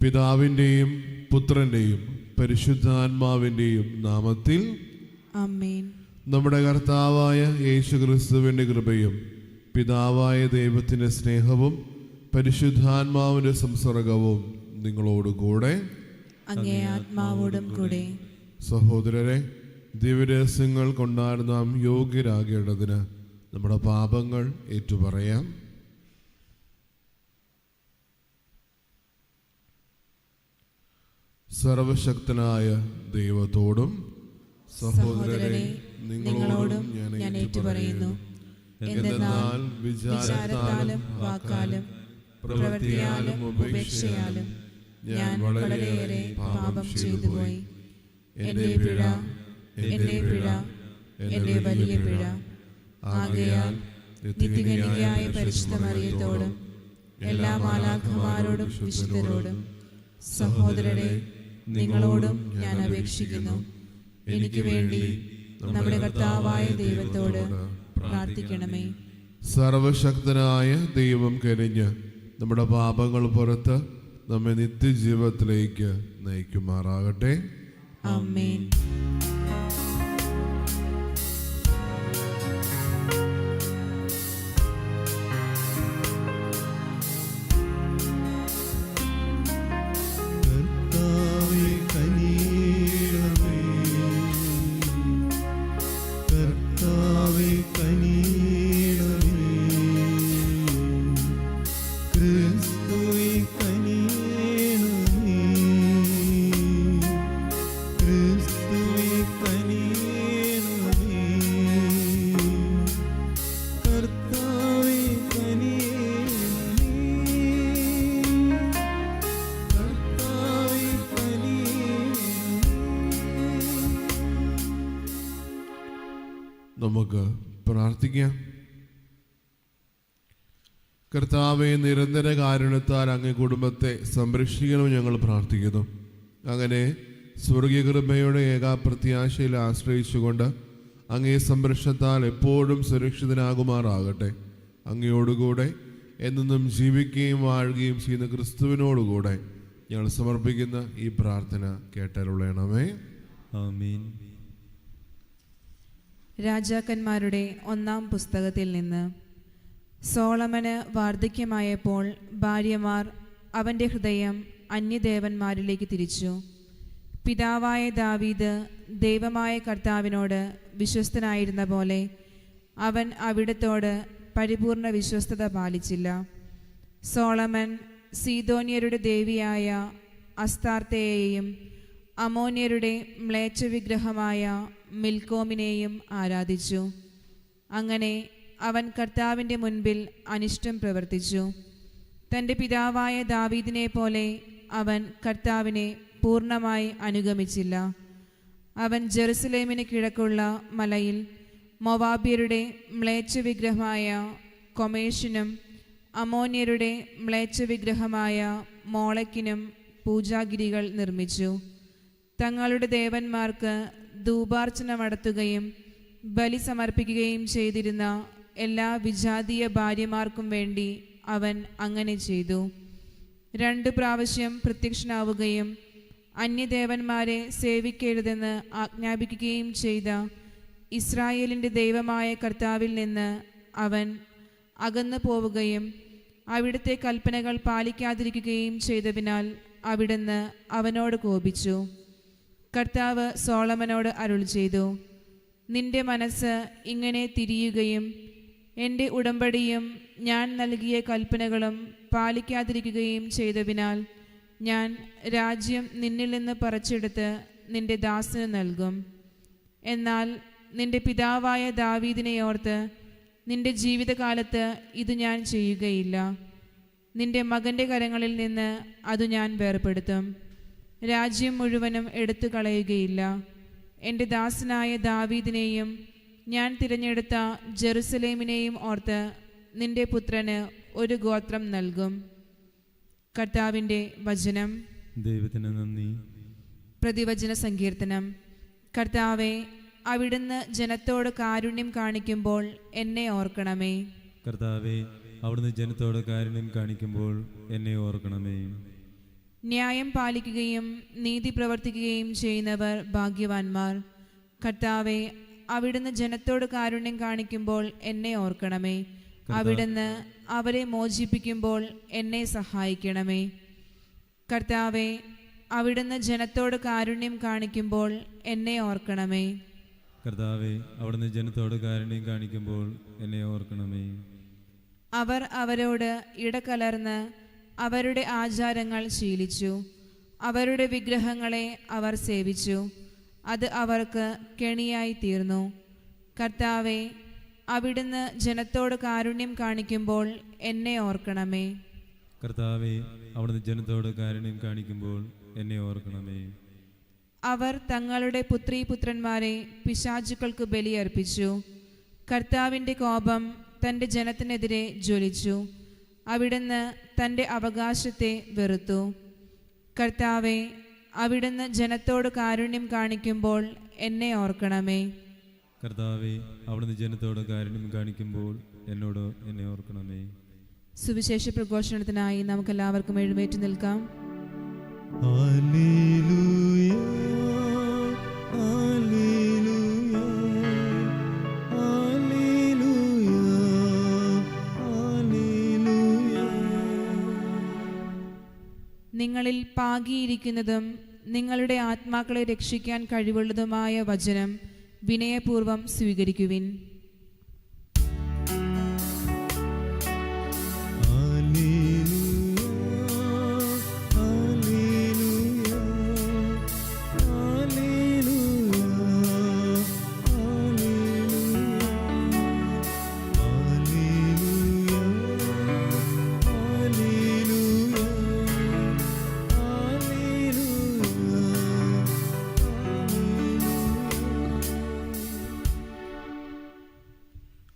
പിതാവിൻ്റെയും പുത്രൻ്റെയും പരിശുദ്ധാത്മാവിൻ്റെയും നാമത്തിൽ ആമേൻ. നമ്മുടെ കർത്താവായ യേശുക്രിസ്തുവിൻ്റെ കൃപയും പിതാവായ ദൈവത്തിൻ്റെ സ്നേഹവും പരിശുദ്ധാത്മാവിൻ്റെ സംസർഗവും നിങ്ങളോടുകൂടെ അങ്ങേ ആത്മാവോടും കൂടെ. സഹോദരരെ, ദിവ്യരഹസ്യങ്ങൾ കൊണ്ടാണ് നാം യോഗ്യരാകേണ്ടതിന് നമ്മുടെ പാപങ്ങൾ ഏറ്റുപറയാം. സർവശക്തനായ ദൈവത്തോടും സഹോദരരെ നിങ്ങളോടും ഞാൻ ഏറ്റുപറയുന്നു. എന്തെന്നാൽ വിചാരത്താലും വാക്കാലും പ്രവൃത്തിയാലും ഉപേക്ഷയാലും ഞാൻ വളരെയേറെ പാപം ചെയ്തുപോയി. എൻ്റെ പിഴ, എൻ്റെ വലിയ പിഴ. ആകയാൽ നിത്യകന്യകയായ പരിശുദ്ധ മറിയത്തോടും എല്ലാ മാലാഖമാരോടും വിശുദ്ധരോടും സഹോദരരെ നിങ്ങളോടും ഞാൻ അപേക്ഷിക്കുന്നു, എനിക്ക് വേണ്ടി നമ്മുടെ കർത്താവായ ദൈവത്തോട് പ്രാർത്ഥിക്കണമേ. സർവശക്തനായ ദൈവം കനിഞ്ഞ് നമ്മുടെ പാപങ്ങൾ പുറത്ത് നമ്മെ നിത്യജീവിതത്തിലേക്ക് നയിക്കുമാറാകട്ടെ. ആമേൻ. നമുക്ക് പ്രാർത്ഥിക്കാം. കർത്താവെ, നിരന്തര കാരുണ്യത്താൽ അങ്ങേ കുടുംബത്തെ സംരക്ഷിക്കണമെന്ന് ഞങ്ങൾ പ്രാർത്ഥിക്കുന്നു. അങ്ങനെ സ്വർഗീയ കൃപയുടെ ഏകാപ്രത്യാശയിൽ ആശ്രയിച്ചുകൊണ്ട് അങ്ങേ സംരക്ഷണത്താൽ എപ്പോഴും സുരക്ഷിതനാകുമാറാകട്ടെ. അങ്ങയോടുകൂടെ എന്നും ജീവിക്കുകയും വാഴുകയും ചെയ്യുന്ന ക്രിസ്തുവിനോടുകൂടെ ഞങ്ങൾ സമർപ്പിക്കുന്ന ഈ പ്രാർത്ഥന കേട്ടരുളണമേ. ആമേൻ. രാജാക്കന്മാരുടെ 1-ാം പുസ്തകത്തിൽ നിന്ന്. സോളമന് വാർദ്ധക്യമായപ്പോൾ ഭാര്യമാർ അവൻ്റെ ഹൃദയം അന്യദേവന്മാരിലേക്ക് തിരിച്ചു. പിതാവായ ദാവീദ് ദൈവമായ കർത്താവിനോട് വിശ്വസ്തനായിരുന്ന പോലെ അവൻ അവിടത്തോട് പരിപൂർണ വിശ്വസ്തത പാലിച്ചില്ല. സോളമൻ സീദോന്യരുടെ ദേവിയായ അസ്താർത്തേയെയും അമോന്യരുടെ മ്ലേച്ഛവിഗ്രഹമായ മിൽക്കോമിനെയും ആരാധിച്ചു. അങ്ങനെ അവൻ കർത്താവിൻ്റെ മുൻപിൽ അനിഷ്ടം പ്രവർത്തിച്ചു. തൻ്റെ പിതാവായ ദാവീദിനെ പോലെ അവൻ കർത്താവിനെ പൂർണ്ണമായി അനുഗമിച്ചില്ല. അവൻ ജെറുസലേമിന് കിഴക്കുള്ള മലയിൽ മൊവാബ്യരുടെ മ്ലേച്ഛവിഗ്രഹമായ കൊമേഷിനും അമോന്യരുടെ മ്ലേച്ഛവിഗ്രഹമായ മോളക്കിനും പൂജാഗിരികൾ നിർമ്മിച്ചു. തങ്ങളുടെ ദേവന്മാർക്ക് ധൂപാർച്ചന നടത്തുകയും ബലി സമർപ്പിക്കുകയും ചെയ്തിരുന്ന എല്ലാ വിജാതീയ ഭാര്യമാർക്കും വേണ്ടി അവൻ അങ്ങനെ ചെയ്തു. 2 പ്രാവശ്യം പ്രത്യക്ഷനാവുകയും അന്യദേവന്മാരെ സേവിക്കരുതെന്ന് ആജ്ഞാപിക്കുകയും ചെയ്ത ഇസ്രായേലിൻ്റെ ദൈവമായ കർത്താവിൽ നിന്ന് അവൻ അകന്നു പോവുകയും അവിടുത്തെ കൽപ്പനകൾ പാലിക്കാതിരിക്കുകയും ചെയ്തതിനാൽ അവിടുന്ന് അവനോട് കോപിച്ചു. കർത്താവ് സോളമനോട് അരുൾ ചെയ്തു, നിന്റെ മനസ്സ് ഇങ്ങനെ തിരിയുകയും എൻ്റെ ഉടമ്പടിയും ഞാൻ നൽകിയ കൽപ്പനകളും പാലിക്കാതിരിക്കുകയും ചെയ്തതിനാൽ ഞാൻ രാജ്യം നിന്നിൽ നിന്ന് പറിച്ചെടുത്ത് നിന്റെ ദാസന് നൽകും. എന്നാൽ നിന്റെ പിതാവായ ദാവീദിനെ ഓർത്ത് നിന്റെ ജീവിതകാലത്ത് ഇത് ഞാൻ ചെയ്യുകയില്ല. നിന്റെ മകൻ്റെ കരങ്ങളിൽ നിന്ന് അത് ഞാൻ വേർപെടുത്തും. രാജ്യം മുഴുവനും എടുത്തു കളയുകയില്ല. എൻ്റെ ദാസനായ ദാവീദിനെയും ഞാൻ തിരഞ്ഞെടുത്ത ജെറുസലേമിനെയും ഓർത്ത് നിന്റെ പുത്രന് ഒരു ഗോത്രം നൽകും. കർത്താവിൻ്റെ വചനം. ദൈവത്തിന് നന്ദി. പ്രതിവചന സങ്കീർത്തനം. കർത്താവെ, അവിടുന്ന് ജനത്തോട് കാരുണ്യം കാണിക്കുമ്പോൾ എന്നെ ഓർക്കണമേ. കർത്താവെ, അവിടുന്ന് ജനത്തോട് കാരുണ്യം കാണിക്കുമ്പോൾ എന്നെ ഓർക്കണമേ. ന്യായം പാലിക്കുകയും നീതി പ്രവർത്തിക്കുകയും ചെയ്യുന്നവർ ഭാഗ്യവാന്മാർ. കർത്താവെ, അവിടുന്ന് ജനത്തോട് കാരുണ്യം കാണിക്കുമ്പോൾ എന്നെ ഓർക്കണമേ. അവിടുന്ന് അവരെ മോചിപ്പിക്കുമ്പോൾ എന്നെ സഹായിക്കണമേ. കർത്താവെ, അവിടുന്ന് ജനത്തോട് കാരുണ്യം കാണിക്കുമ്പോൾ എന്നെ ഓർക്കണമേ. കർത്താവെ, അവിടുന്ന് ജനത്തോട് കാരുണ്യം കാണിക്കുമ്പോൾ എന്നെ ഓർക്കണമേ. അവർ അവരോട് ഇടകലർന്ന് അവരുടെ ആചാരങ്ങൾ ശീലിച്ചു. അവരുടെ വിഗ്രഹങ്ങളെ അവർ സേവിച്ചു. അത് അവർക്ക് കെണിയായി തീർന്നു. കർത്താവെ, അവിടുന്ന് ജനത്തോട് കാരുണ്യം കാണിക്കുമ്പോൾ എന്നെ ഓർക്കണമേ. കർത്താവെ, അവിടുന്ന് ജനത്തോട് കാരുണ്യം കാണിക്കുമ്പോൾ എന്നെ ഓർക്കണമേ. അവർ തങ്ങളുടെ പുത്രീപുത്രന്മാരെ പിശാചുക്കൾക്ക് ബലിയർപ്പിച്ചു. കർത്താവിൻ്റെ കോപം തൻ്റെ ജനത്തിനെതിരെ ജ്വലിച്ചു. അവിടുന്ന് തൻ്റെ അവകാശത്തെ വെറുത്തു. കർത്താവെ, അവിടുന്ന് ജനത്തോട് കാരുണ്യം കാണിക്കുമ്പോൾ എന്നെ ഓർക്കണമേ. കർത്താവെ, അവിടുന്ന് ജനത്തോട് കാരുണ്യം കാണിക്കുമ്പോൾ എന്നെ ഓർക്കണമേ. സുവിശേഷ പ്രഘോഷണത്തിനായി നമുക്കെല്ലാവർക്കും എഴുന്നേറ്റ് നിൽക്കാം. Hallelujah, hallelujah, hallelujah, hallelujah. നിങ്ങളിൽ പാകിയിരിക്കുന്നതും നിങ്ങളുടെ ആത്മാക്കളെ രക്ഷിക്കാൻ കഴിവുള്ളതുമായ വചനം വിനയപൂർവം സ്വീകരിക്കുവിൻ.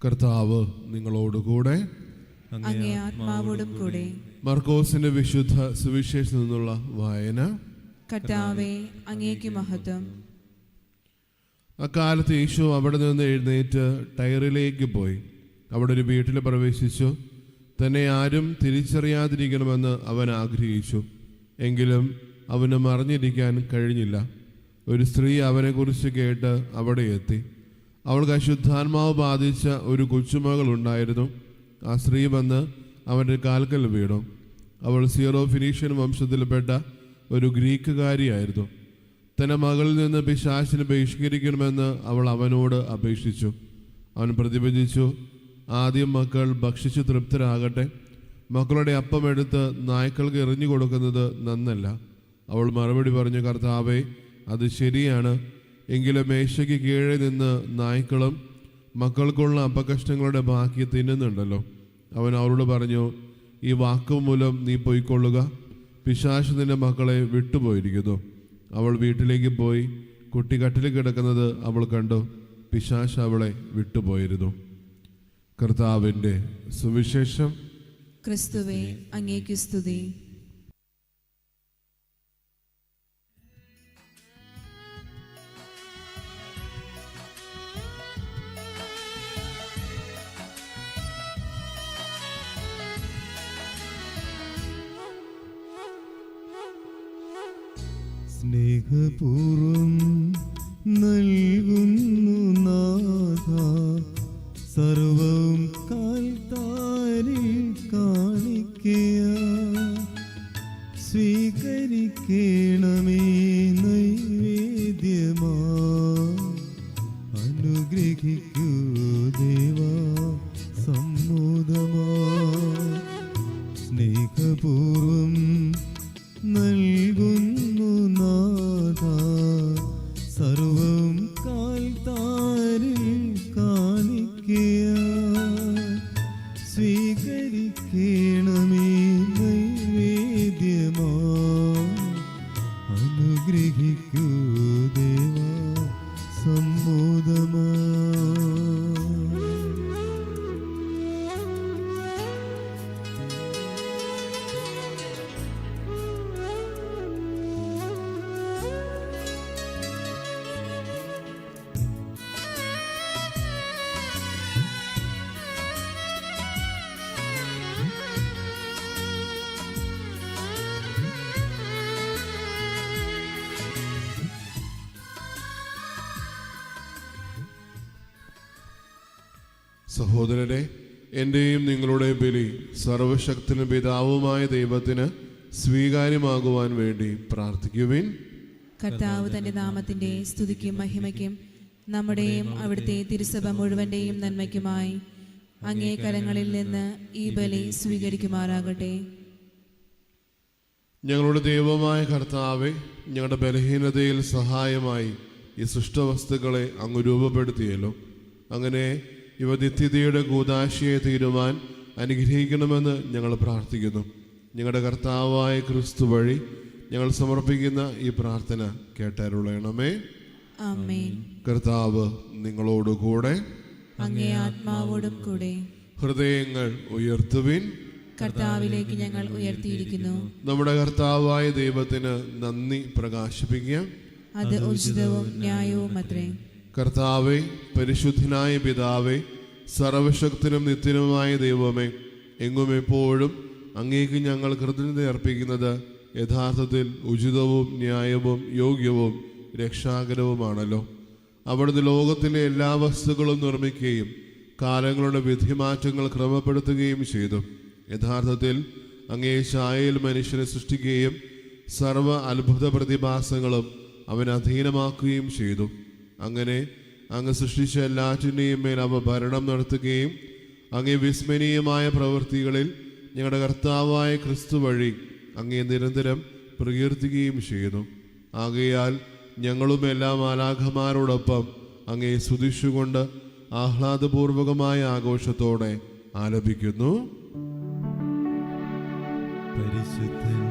കർത്താവ് നിങ്ങളോടുകൂടെ, അങ്ങേ ആത്മാവോടും കൂടെ. മർക്കോസിന്റെ വിശുദ്ധ സുവിശേഷത്തിൽ നിന്നുള്ള വായന. കർത്താവേ, അങ്ങേക്ക് മഹത്വം. അക്കാലത്ത് യേശു അവിടെ നിന്ന് എഴുന്നേറ്റ് ടയറിലേക്ക് പോയി. അവിടെ ഒരു വീട്ടിൽ പ്രവേശിച്ചു. തന്നെ ആരും തിരിച്ചറിയാതിരിക്കണമെന്ന് അവൻ ആഗ്രഹിച്ചു. എങ്കിലും അവന് മറിഞ്ഞിരിക്കാൻ കഴിഞ്ഞില്ല. ഒരു സ്ത്രീ അവനെക്കുറിച്ച് കേട്ട് അവിടെ എത്തി. അവൾക്ക് അശുദ്ധാത്മാവ് ബാധിച്ച ഒരു കൊച്ചുമകൾ ഉണ്ടായിരുന്നു. ആ സ്ത്രീ വന്ന് അവൻ്റെ കാൽക്കൽ വീണു. അവൾ സീറോ ഫിനീഷ്യൻ വംശത്തിൽപ്പെട്ട ഒരു ഗ്രീക്കുകാരിയായിരുന്നു. തൻ്റെ മകളിൽ നിന്ന് പിശാചിനെ ബഹിഷ്കരിക്കണമെന്ന് അവൾ അവനോട് അപേക്ഷിച്ചു. അവൻ പ്രതിവചിച്ചു, ആദ്യം മക്കൾ ഭക്ഷിച്ച് തൃപ്തരാകട്ടെ. മക്കളുടെ അപ്പം എടുത്ത് നായ്ക്കൾക്ക് എറിഞ്ഞു കൊടുക്കുന്നത് നന്നല്ല. അവൾ മറുപടി പറഞ്ഞു, കർത്താവേ, അത് ശരിയാണ്. എങ്കിലും മേശയ്ക്ക് കീഴെ നിന്ന് നായ്ക്കളും മക്കൾക്കുള്ള അപ്പകഷ്ണങ്ങളുടെ ബാക്കി തിന്നുന്നുണ്ടല്ലോ. അവൻ അവളോട് പറഞ്ഞു, ഈ വാക്കു മൂലം നീ പൊയ്ക്കൊള്ളുക. പിശാച് നിന്റെ മക്കളെ വിട്ടുപോയിരിക്കുന്നു. അവൾ വീട്ടിലേക്ക് പോയി. കുട്ടി കട്ടിലിൽ കിടക്കുന്നത് അവൾ കണ്ടു. പിശാച് അവളെ വിട്ടുപോയിരുന്നു. കർത്താവിൻ്റെ സുവിശേഷം. ക്രിസ്തുവേ, അങ്ങേക്ക് സ്തുതി. സ്നേഹപൂർവം നൽകുന്നു നാഥ, സർവം കാൽത്താരിൽ കാണിക്കയ. സ്വീകരിക്കണമേ നൈവേദ്യമാ, അനുഗ്രഹിക്കൂ ദേവാ സമ്മോദമാ. സ്നേഹപൂർവം നൽകുന്നു നാഥ, സർവം കാൽത്താരിൽ കാണിക്കയ. സ്വീകരിക്കണമേ നൈവേദ്യമാ, അനുഗ്രഹിക്കൂ ദേവാ സമ്മോദമാ. സഹോദരരെ, എൻ്റെയും നിങ്ങളുടെയും ബലി സർവശക്തനും പിതാവുമായ ദൈവത്തിന് സ്വീകാര്യമാകുവാൻ വേണ്ടി പ്രാർത്ഥിക്കുവിൻ. കർത്താവ് തന്റെ നാമത്തിന്റെ സ്തുതിക്കും മഹിമയ്ക്കും നമ്മുടെയും അവിടുത്തെ തിരുസഭ മുഴുവന്റെയും നന്മയ്ക്കുമായി അങ്ങേ കരങ്ങളിൽ നിന്ന് ഈ ബലി സ്വീകരിക്കുമാറാകട്ടെ. ഞങ്ങളുടെ ദൈവമായ കർത്താവെ, ഞങ്ങളുടെ ബലഹീനതയിൽ സഹായമായി ഈ സൃഷ്ടവസ്തുക്കളെ അങ്ങ് രൂപപ്പെടുത്തിയല്ലോ. അങ്ങനെ ഇവ നിത്യതയുടെ കൂദാശയെ തീരുവാൻ അനുഗ്രഹിക്കണമെന്ന് ഞങ്ങൾ പ്രാർത്ഥിക്കുന്നു. ഞങ്ങളുടെ കർത്താവായ ക്രിസ്തു വഴി ഞങ്ങൾ സമർപ്പിക്കുന്ന ഈ പ്രാർത്ഥന കേട്ടരുളയണമേ. ആമേൻ. കർത്താവ് നിങ്ങളോടുകൂടെ, അങ്ങേ ആത്മാവോടും കൂടെ. ഹൃദയങ്ങൾ ഉയർത്തുവിൻ. കർത്താവിലേക്ക് ഞങ്ങൾ ഉയർത്തിയിരിക്കുന്നു. നമ്മുടെ കർത്താവായ ദൈവത്തിന് നന്ദി പ്രകാശിപ്പിക്കാം. അത് ഉചിതവും ന്യായവും അത്രേ. കർത്താവേ, പരിശുദ്ധനായ പിതാവേ, സർവശക്തനും നിത്യനുമായ ദൈവമേ, എങ്ങും എപ്പോഴും അങ്ങേക്ക് ഞങ്ങൾ കൃതജ്ഞത അർപ്പിക്കുന്നത് യഥാർത്ഥത്തിൽ ഉചിതവും ന്യായവും യോഗ്യവും രക്ഷാകരവുമാണല്ലോ. അവിടുന്ന് ലോകത്തിലെ എല്ലാ വസ്തുക്കളും നിർമ്മിക്കുകയും കാലങ്ങളുടെ വിധിമാറ്റങ്ങൾ ക്രമപ്പെടുത്തുകയും ചെയ്തു. യഥാർത്ഥത്തിൽ അങ്ങേ ഛായയിൽ മനുഷ്യനെ സൃഷ്ടിക്കുകയും സർവ അത്ഭുത പ്രതിഭാസങ്ങളും അവൻ അധീനമാക്കുകയും ചെയ്തു. അങ്ങനെ അങ്ങ് സൃഷ്ടിച്ച എല്ലാറ്റിൻ്റെയും മേൽ അവ ഭരണം നടത്തുകയും അങ്ങേ വിസ്മരണീയമായ പ്രവൃത്തികളിൽ ഞങ്ങളുടെ കർത്താവായ ക്രിസ്തു വഴി അങ്ങേ നിരന്തരം പ്രകീർത്തിക്കുകയും ചെയ്യുന്നു. ആകയാൽ ഞങ്ങളും എല്ലാ മാലാഖമാരോടൊപ്പം അങ്ങേ സ്തുതിച്ചുകൊണ്ട് ആഹ്ലാദപൂർവകമായ ആഘോഷത്തോടെ ആലപിക്കുന്നു. പരിശുദ്ധൻ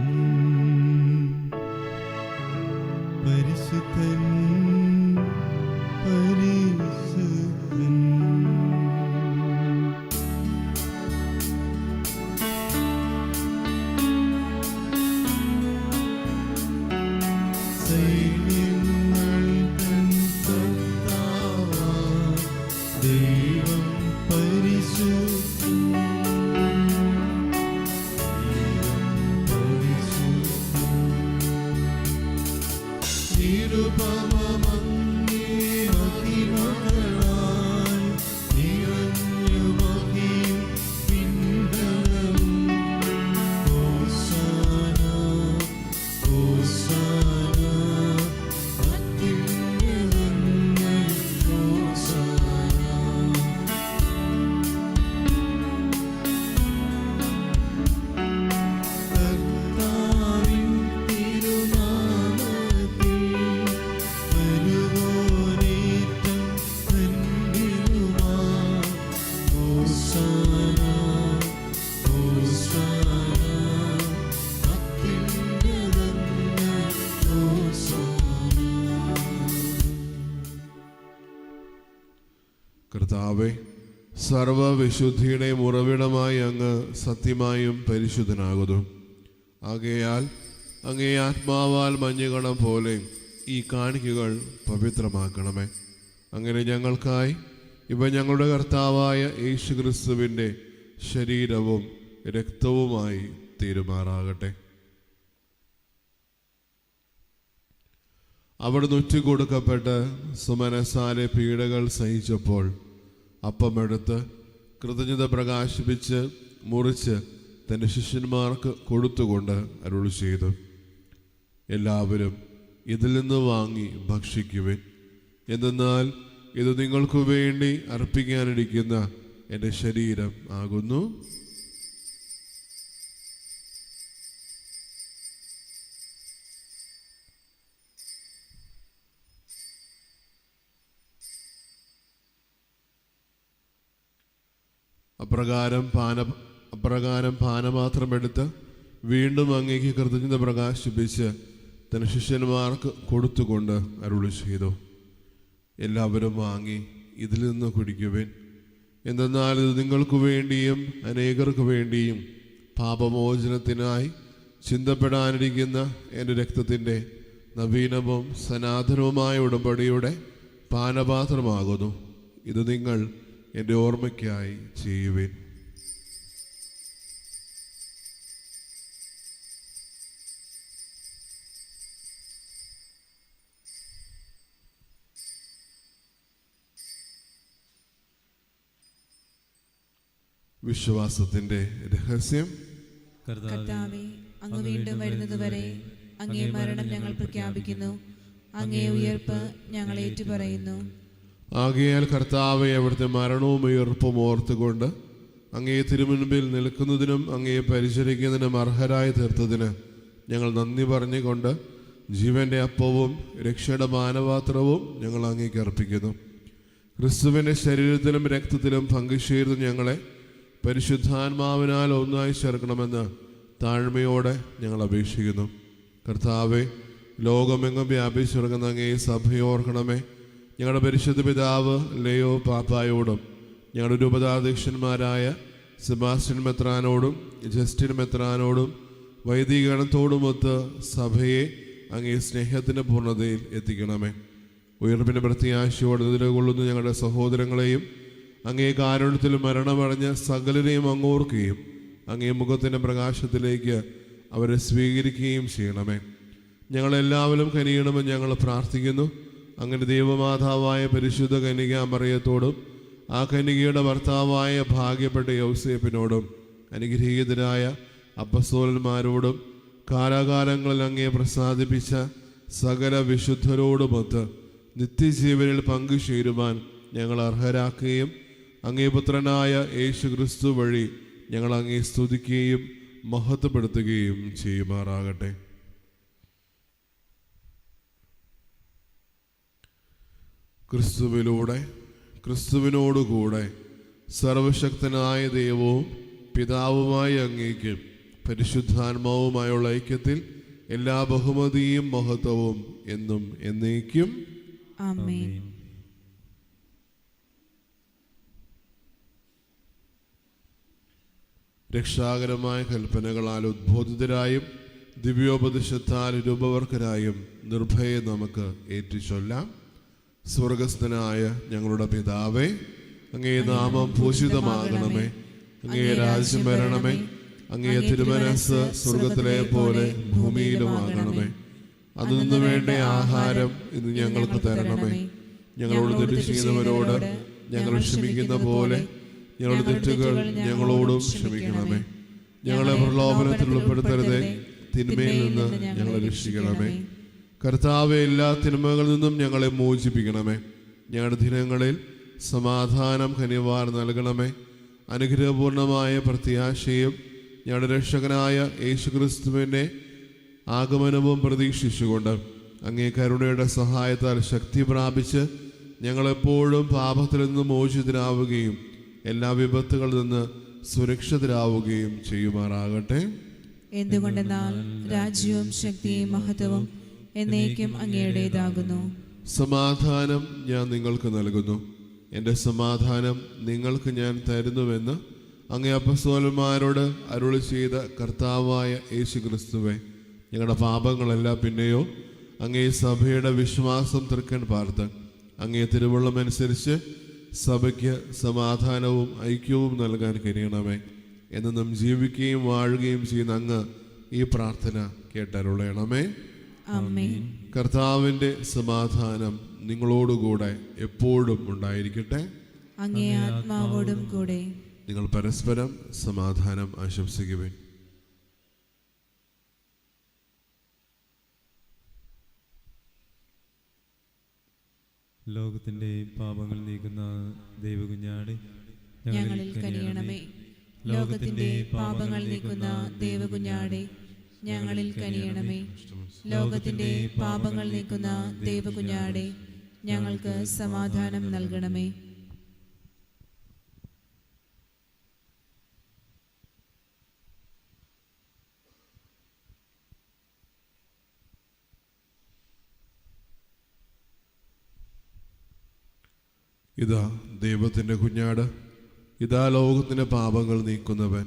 പരിശുദ്ധൻ പരിശുദ്ധൻ. സൈന്യങ്ങൾ തൻ കർത്താവാം ദൈവം പരിശുദ്ധൻ. കർത്താവേ, സർവവിശുദ്ധിയുടെ ഉറവിടമായി അങ്ങ് സത്യമായും പരിശുദ്ധനാകുന്നു. ആകയാൽ അങ്ങേ ആത്മാവാൽ മഞ്ഞുകണം പോലെ ഈ കാണിക്കകൾ പവിത്രമാക്കണമേ. അങ്ങനെ ഞങ്ങൾക്കായി ഇവ ഞങ്ങളുടെ കർത്താവായ യേശുക്രിസ്തുവിൻ്റെ ശരീരവും രക്തവുമായി തീരുമാറാകട്ടെ. അവിടുന്ന് ഒറ്റിക്കൊടുക്കപ്പെട്ട് സുമനസാലെ പീഡകൾ സഹിച്ചപ്പോൾ അപ്പമെടുത്ത് കൃതജ്ഞത പ്രകാശിപ്പിച്ച് മുറിച്ച് തൻ്റെ ശിഷ്യന്മാർക്ക് കൊടുത്തുകൊണ്ട് അരുളി ചെയ്തു, എല്ലാവരും ഇതിൽ നിന്ന് വാങ്ങി ഭക്ഷിക്കുവിൻ. എന്തെന്നാൽ ഇത് നിങ്ങൾക്ക് വേണ്ടി അർപ്പിക്കാനിരിക്കുന്ന എൻ്റെ ശരീരം ആകുന്നു. അപ്രകാരം പാനപാത്രമെടുത്ത് വീണ്ടും അങ്ങേക്ക് കൃതജ്ഞത പ്രകാശിപ്പിച്ച് തന്റെ ശിഷ്യന്മാർക്ക് കൊടുത്തുകൊണ്ട് അരുളി ചെയ്തു, എല്ലാവരും വാങ്ങി ഇതിൽ നിന്ന് കുടിക്കുവിൻ. എന്തെന്നാൽ ഇത് നിങ്ങൾക്ക് വേണ്ടിയും അനേകർക്ക് വേണ്ടിയും പാപമോചനത്തിനായി ചിന്തപ്പെടാനിരിക്കുന്ന എൻ്റെ രക്തത്തിൻ്റെ നവീനവും സനാതനവുമായ ഉടമ്പടിയുടെ പാനപാത്രമാകുന്നു. ഇത് നിങ്ങൾ എൻ്റെ ഓർമ്മയ്ക്കായി ചെയ്യുവിൻ. വിശ്വാസത്തിൻ്റെ രഹസ്യം. കർത്താവേ, അങ്ങ് വീണ്ടും വരുന്നതുവരെ അങ്ങേ മരണം ഞങ്ങൾ പ്രഖ്യാപിക്കുന്നു. അങ്ങേ ഉയർപ്പ് ഞങ്ങൾ ഏറ്റുപറയുന്നു. ആകയാൽ കർത്താവെ, അവിടുത്തെ മരണവും ഉയർപ്പും ഓർത്തുകൊണ്ട് അങ്ങേ തിരുമുൻപിൽ നിൽക്കുന്നതിനും അങ്ങേ പരിചരിക്കുന്നതിനും അർഹരായി തീർത്തതിന് ഞങ്ങൾ നന്ദി പറഞ്ഞുകൊണ്ട് ജീവന്റെ അപ്പവും രക്ഷയുടെ പാനപാത്രവും ഞങ്ങൾ അങ്ങേക്ക് അർപ്പിക്കുന്നു. ക്രിസ്തുവിൻ്റെ ശരീരത്തിലും രക്തത്തിലും പങ്കുചേർന്ന് ഞങ്ങളെ പരിശുദ്ധാത്മാവിനാൽ ഒന്നായി ചേർക്കണമെന്ന് താഴ്മയോടെ ഞങ്ങൾ അപേക്ഷിക്കുന്നു. കർത്താവെ, ലോകമെങ്ങും വ്യാപിച്ചിറങ്ങുന്ന അങ്ങേ സഭയോർക്കണമേ. ഞങ്ങളുടെ പരിശുദ്ധ പിതാവ് ലെയോ പാപ്പായോടും ഞങ്ങളുടെ രൂപതാധ്യക്ഷന്മാരായ സെബാസ്റ്റ്യൻ മെത്രാനോടും ജസ്റ്റിൻ മെത്രാനോടും വൈദികഗണത്തോടുമൊത്ത് സഭയെ അങ്ങേ സ്നേഹത്തിൻ്റെ പൂർണ്ണതയിൽ എത്തിക്കണമേ. ഉയർപ്പിൻ്റെ പ്രത്യാശയോടെ നിലകൊള്ളുന്ന ഞങ്ങളുടെ സഹോദരങ്ങളെയും അങ്ങേ കാരുണ്യത്തിൽ മരണമടഞ്ഞ സകലരെയും അങ്ങോർക്കുകയും അങ്ങേ മുഖത്തിൻ്റെ പ്രകാശത്തിലേക്ക് അവരെ സ്വീകരിക്കുകയും ചെയ്യണമേ. ഞങ്ങളെല്ലാവരും കനിയണമെന്ന് ഞങ്ങൾ പ്രാർത്ഥിക്കുന്നു. അങ്ങനെ ദൈവമാതാവായ പരിശുദ്ധ കന്യകാമറിയത്തോടും ആ കന്യകയുടെ ഭർത്താവായ ഭാഗ്യപ്പെട്ട യൗസേപ്പിനോടും അനുഗ്രഹീതരായ അപ്പസ്തോലന്മാരോടും കാലാകാലങ്ങളിൽ അങ്ങേ പ്രസാദിപ്പിച്ച സകല വിശുദ്ധരോടുമൊത്ത് നിത്യജീവനിൽ പങ്കുചേരുവാൻ ഞങ്ങൾ അർഹരാക്കുകയും അങ്ങേ പുത്രനായ യേശു ക്രിസ്തു വഴി ഞങ്ങൾ അങ്ങേ സ്തുതിക്കുകയും മഹത്വപ്പെടുത്തുകയും ചെയ്യുമാറാകട്ടെ. ക്രിസ്തുവിലൂടെ ക്രിസ്തുവിനോടുകൂടെ സർവശക്തനായ ദൈവവും പിതാവുമായ അങ്ങേക്ക് പരിശുദ്ധാത്മാവുമായുള്ള ഐക്യത്തിൽ എല്ലാ ബഹുമതിയും മഹത്വവും എന്നും എന്നേക്കും ആമേൻ. രക്ഷാകരമായ കൽപ്പനകളാൽ ഉദ്ബോധിതരായും ദിവ്യോപദേശത്താൽ രൂപവർക്കരായും നിർഭയെ നമുക്ക് ഏറ്റുചൊല്ലാം. സ്വർഗസ്ഥനായ ഞങ്ങളുടെ പിതാവേ, അങ്ങേ നാമം പൂജിതമാകണമേ. അങ്ങേ രാജ്യം വരണമേ. അങ്ങേ തിരുമനസ്സ് സ്വർഗത്തിലെ പോലെ ഭൂമിയിലുമാകണമേ. അതിൽ വേണ്ട ആഹാരം ഇന്ന് ഞങ്ങൾക്ക് തരണമേ. ഞങ്ങളോട് തെറ്റ് ചെയ്യുന്നവരോട് ഞങ്ങൾ ക്ഷമിക്കുന്ന പോലെ ഞങ്ങളുടെ തെറ്റുകൾ ഞങ്ങളോടും ക്ഷമിക്കണമേ. ഞങ്ങളെ പ്രലോഭനത്തിൽ ഉൾപ്പെടുത്തരുതേ, തിന്മയിൽ നിന്ന് ഞങ്ങളെ രക്ഷിക്കണമേ. കർത്താവെ, എല്ലാ തിന്മകളിൽ നിന്നും ഞങ്ങളെ മോചിപ്പിക്കണമേ. ഞങ്ങളുടെ ദിനങ്ങളിൽ സമാധാനം കനിവാർ നൽകണമേ. അനുഗ്രഹപൂർണമായ പ്രത്യാശയും ഞങ്ങളുടെ രക്ഷകനായ യേശുക്രിസ്തുവിൻ്റെ ആഗമനവും പ്രതീക്ഷിച്ചുകൊണ്ട് അങ്ങേ കരുണയുടെ സഹായത്താൽ ശക്തി പ്രാപിച്ച് ഞങ്ങളെപ്പോഴും പാപത്തിൽ നിന്ന് മോചിതരാവുകയും എല്ലാ വിപത്തുകളിൽ നിന്ന് സുരക്ഷിതരാവുകയും ചെയ്യുമാറാകട്ടെ. എന്തുകൊണ്ടെന്നാൽ രാജ്യവും ശക്തിയും മഹത്വവും എന്നേക്കും അങ്ങയുടേതാകുന്നു. സമാധാനം ഞാൻ നിങ്ങൾക്ക് നൽകുന്നു, എൻ്റെ സമാധാനം നിങ്ങൾക്ക് ഞാൻ തരുന്നുവെന്ന് അങ്ങേ അപ്പസ്തോലന്മാരോട് അരുളി ചെയ്ത കർത്താവായ യേശു ക്രിസ്തുവേ, ഞങ്ങളുടെ പാപങ്ങളല്ല പിന്നെയോ അങ്ങേ സഭയുടെ വിശ്വാസം തൃക്കൻ പാർത്ത് അങ്ങേ തിരുവുള്ളമനുസരിച്ച് സഭയ്ക്ക് സമാധാനവും ഐക്യവും നൽകാൻ കഴിയണമേ. എന്നും ജീവിക്കുകയും വാഴുകയും ചെയ്യുന്ന അങ്ങ് ഈ പ്രാർത്ഥന കേട്ടരുളയണമേ. ആമേൻ. കർത്താവിൻ്റെ സമാധാനം നിങ്ങളോടുകൂടെ എപ്പോഴും ഉണ്ടായിരിക്കട്ടെ. അങ്ങേ ആത്മാവോടും കൂടെ. നിങ്ങൾ പരസ്പരം സമാധാനം ആശംസിക്കുവിൻ. ലോകത്തിന്റെ പാപങ്ങൾ നീക്കുന്ന ദൈവകുഞ്ഞാടെ ഞങ്ങളിൽ കനിയണമേ. ലോകത്തിന്റെ പാപങ്ങൾ നീക്കുന്ന ദൈവകുഞ്ഞാടെ ഞങ്ങളിൽ കനിയണമേ. ലോകത്തിന്റെ പാപങ്ങൾ നീക്കുന്ന ദൈവകുഞ്ഞാടെ ഞങ്ങൾക്ക് സമാധാനം നൽകണമേ. ഇതാ ദൈവത്തിൻ്റെ കുഞ്ഞാട്, ഇതാ ലോകത്തിൻ്റെ പാപങ്ങൾ നീക്കുന്നവൻ.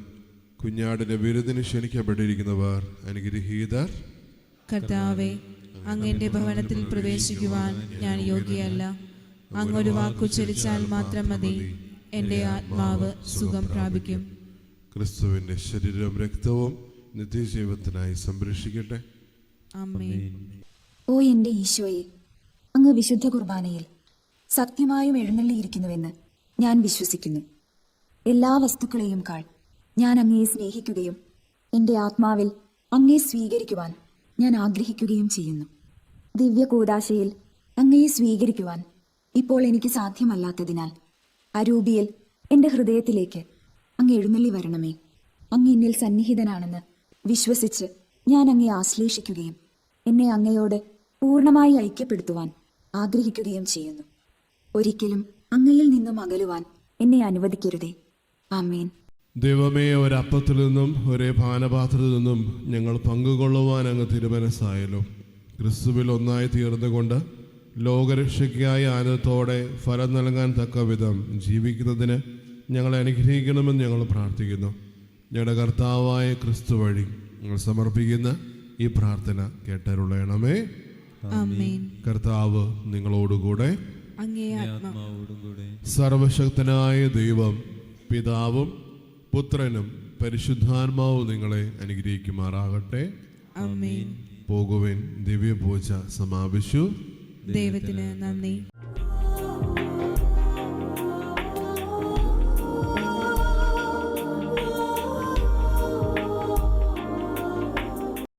കുഞ്ഞാടിന്റെ വിരുന്നിന് ക്ഷണിക്കപ്പെട്ടിരിക്കുന്നവർ അനുഗ്രഹീതർ. കർത്താവേ, അങ്ങയുടെ ഭവനത്തിൽ പ്രവേശിക്കുവാൻ ഞാൻ യോഗ്യയല്ല. അങ്ങൊരു വാക്കുച്ചരിച്ചാൽ മാത്രം മതി, എൻ്റെ ആത്മാവ് സുഖം പ്രാപിക്കും. ക്രിസ്തുവിൻ്റെ ശരീരവും രക്തവും നിത്യജീവത്തിനായി സംരക്ഷിക്കട്ടെ. ആമേൻ. ഓ എൻ്റെ ഈശോയെ, അങ്ങ് വിശുദ്ധ കുർബാനയിൽ സത്യമായും എഴുന്നള്ളിയിരിക്കുന്നുവെന്ന് ഞാൻ വിശ്വസിക്കുന്നു. എല്ലാ വസ്തുക്കളെയും കാൾ ഞാൻ അങ്ങയെ സ്നേഹിക്കുകയും എൻ്റെ ആത്മാവിൽ അങ്ങയെ സ്വീകരിക്കുവാൻ ഞാൻ ആഗ്രഹിക്കുകയും ചെയ്യുന്നു. ദിവ്യ കൂദാശയിൽ അങ്ങയെ സ്വീകരിക്കുവാൻ ഇപ്പോൾ എനിക്ക് സാധ്യമല്ലാത്തതിനാൽ അരൂപിയിൽ എൻ്റെ ഹൃദയത്തിലേക്ക് അങ്ങ് എഴുന്നള്ളി വരണമേ. അങ്ങ് എന്നിൽ സന്നിഹിതനാണെന്ന് വിശ്വസിച്ച് ഞാൻ അങ്ങയെ ആശ്ലേഷിക്കുകയും എന്നെ അങ്ങയോട് പൂർണ്ണമായി ഐക്യപ്പെടുത്തുവാൻ ആഗ്രഹിക്കുകയും ചെയ്യുന്നു. ഒരിക്കലും അങ്ങയിൽ നിന്നും അകലുവാൻ എന്നെ അനുവദിക്കരുതേ. ആമേൻ. ദൈവമേ, ഒരപ്പത്തിൽ നിന്നും ഒരേ പാനപാത്രത്തിൽ നിന്നും ഞങ്ങൾ പങ്കുകൊള്ളുവാൻ അങ്ങ് തിരുമനസ്സായല്ലോ. ക്രിസ്തുവിൽ ഒന്നായി തീർന്നുകൊണ്ട് ലോകരക്ഷയ്ക്കായി ആനന്ദത്തോടെ ഫലം നൽകാൻ തക്ക വിധം ജീവിക്കുന്നതിന് ഞങ്ങളെ അനുഗ്രഹിക്കണമെന്ന് ഞങ്ങൾ പ്രാർത്ഥിക്കുന്നു. ഞങ്ങളുടെ കർത്താവായ ക്രിസ്തു വഴി ഞങ്ങൾ സമർപ്പിക്കുന്ന ഈ പ്രാർത്ഥന കേട്ടരുളയണമേ. ആമേൻ. കർത്താവ് നിങ്ങളോടുകൂടെ. അങ്ങേ ആത്മാവോടും കൂടെ. സർവശക്തനായ ദൈവം പിതാവും പുത്രനും പരിശുദ്ധാത്മാവും നിങ്ങളെ അനുഗ്രഹിക്കുമാറാകട്ടെ. ആമേൻ. പോകുവിൻ. ദിവ്യപൂജ സമാപിച്ചു. ദൈവത്തിന് നന്ദി.